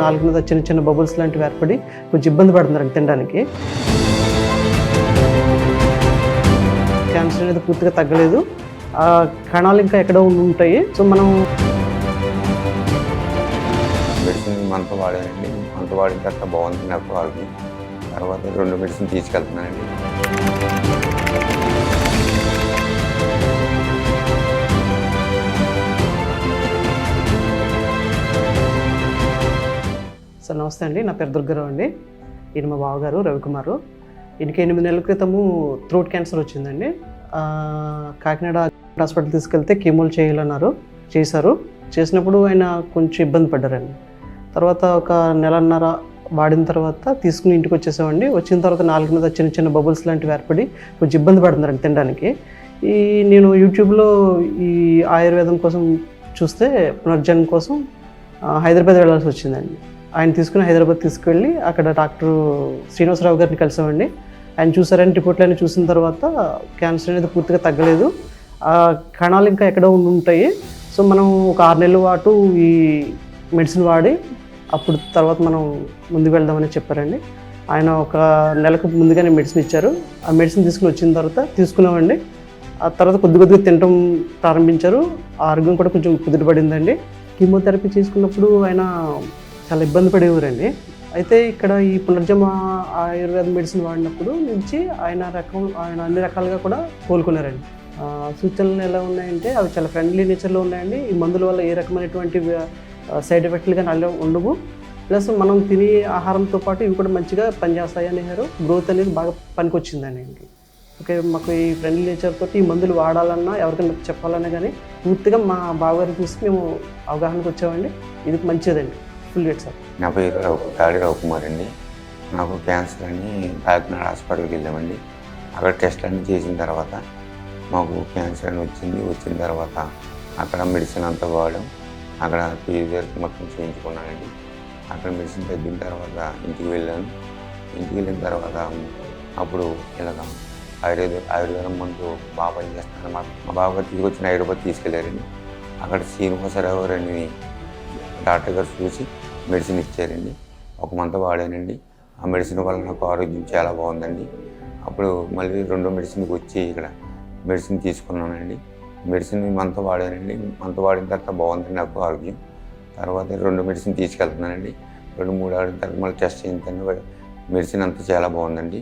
నాలుగు మీద చిన్న చిన్న బబుల్స్ లాంటివి ఏర్పడి కొంచెం ఇబ్బంది పడుతున్నారు తినడానికి. క్యాన్సర్ అనేది పూర్తిగా తగ్గలేదు, ఆ కణాలు ఇంకా ఎక్కడో ఉంటాయి. సో మనం మెడిసిన్ మంత్ వాడానండి. మంత్ వాడిన తర్వాత బాగుంది నాకు ఆరోగ్యం. తర్వాత 2 మెడిసిన్ తీసుకెళ్తున్నానండి. సార్ నమస్తే అండి, నా పేరు దుర్గారావు అండి. ఈయన మా బావగారు రవికుమారు. ఈయనకి 8 నెలల క్రితము థ్రోట్ క్యాన్సర్ వచ్చిందండి. కాకినాడ హాస్పిటల్ తీసుకెళ్తే కీమోలు చేయాలన్నారు, చేసినప్పుడు ఆయన కొంచెం ఇబ్బంది పడ్డారండి. తర్వాత ఒక నెలన్నర వాడిన తర్వాత తీసుకుని ఇంటికి వచ్చేసామండి. వచ్చిన తర్వాత నాలుగు మీద చిన్న చిన్న బబుల్స్ లాంటివి ఏర్పడి కొంచెం ఇబ్బంది పడుతున్నారండి తినడానికి. నేను యూట్యూబ్లో ఈ ఆయుర్వేదం కోసం చూస్తే పునర్జన్మ కోసం హైదరాబాద్ వెళ్ళాల్సి వచ్చిందండి. ఆయన తీసుకుని హైదరాబాద్ తీసుకువెళ్ళి అక్కడ డాక్టర్ శ్రీనివాసరావు గారిని కలిసామండి. ఆయన చూసారని రిపోర్ట్లన్నీ చూసిన తర్వాత క్యాన్సర్ అనేది పూర్తిగా తగ్గలేదు, ఆ కణాలు ఇంకా ఎక్కడో ఉంటాయి. సో మనం ఒక 6 నెలల పాటు ఈ మెడిసిన్ వాడి అప్పుడు తర్వాత మనం ముందుకు వెళ్దామని చెప్పారండి. ఆయన ఒక నెలకు ముందుగానే మెడిసిన్ ఇచ్చారు. ఆ మెడిసిన్ తీసుకుని వచ్చిన తర్వాత తీసుకున్నామండి. ఆ తర్వాత కొద్దిగా తినడం ప్రారంభించారు. ఆరోగ్యం కూడా కొంచెం కుదుటపడిందండి. కీమోథెరపీ తీసుకున్నప్పుడు ఆయన చాలా ఇబ్బంది పడేవారండి. అయితే ఇక్కడ ఈ పునర్జన్మ ఆయుర్వేద మెడిసిన్ వాడినప్పుడు నుంచి ఆయన అన్ని రకాలుగా కూడా కోలుకున్నారండి. సూచనలు ఎలా ఉన్నాయంటే అవి చాలా ఫ్రెండ్లీ నేచర్లో ఉన్నాయండి. ఈ మందుల వల్ల ఏ రకమైనటువంటి సైడ్ ఎఫెక్ట్లు కానీ అలా ఉండవు. ప్లస్ మనం తినే ఆహారంతో పాటు ఇవి కూడా మంచిగా పనిచేస్తాయి అనేవారు. గ్రోత్ అనేది బాగా పనికొచ్చిందండి ఇంక. ఓకే, మాకు ఈ ఫ్రెండ్లీ నేచర్ తోటి ఈ మందులు వాడాలన్నా ఎవరికైనా చెప్పాలన్నా కానీ పూర్తిగా మా బావగారిని చూసి మేము అవగాహనకు వచ్చామండి. ఇది మంచిదండి, ఫుల్ గేట్ సార్. నా పేరు తాడి రవికుమార్ అండి. నాకు క్యాన్సర్ అని కాకినాడ హాస్పిటల్కి వెళ్ళామండి. అక్కడ టెస్ట్ అన్నీ చేసిన తర్వాత మాకు క్యాన్సర్ అని వచ్చిన తర్వాత అక్కడ మెడిసిన్ అంతా వాడాం. అక్కడ ఫీజర్ మొత్తం చేయించుకున్నానండి. అక్కడ మెడిసిన్ తగ్గిన తర్వాత ఇంటికి వెళ్ళాను. ఇంటికి వెళ్ళిన తర్వాత అప్పుడు ఇలాగ ఆయుర్వేదం మందు బాగా పనిచేస్తాను. మా బావగారు తీసుకొచ్చిన హైదరాబాద్ తీసుకెళ్ళారండి. అక్కడ శ్రీనివాసరావు గారిని డాక్టర్ గారు చూసి మెడిసిన్ ఇచ్చారండి. ఒక మంత్ వాడానండి. ఆ మెడిసిన్ వల్ల నాకు ఆరోగ్యం చాలా బాగుందండి. అప్పుడు మళ్ళీ 2 మెడిసిన్కి వచ్చి ఇక్కడ మెడిసిన్ తీసుకున్నానండి. Medicine month వాడానండి. మంత్ వాడిన తర్వాత బాగుంది నాకు ఆరోగ్యం. తర్వాత 2 మెడిసిన్ తీసుకెళ్తున్నానండి. 2-3 వాడిన తర్వాత మళ్ళీ టెస్ట్ చేయించాను. మెడిసిన్ అంతా చాలా బాగుందండి.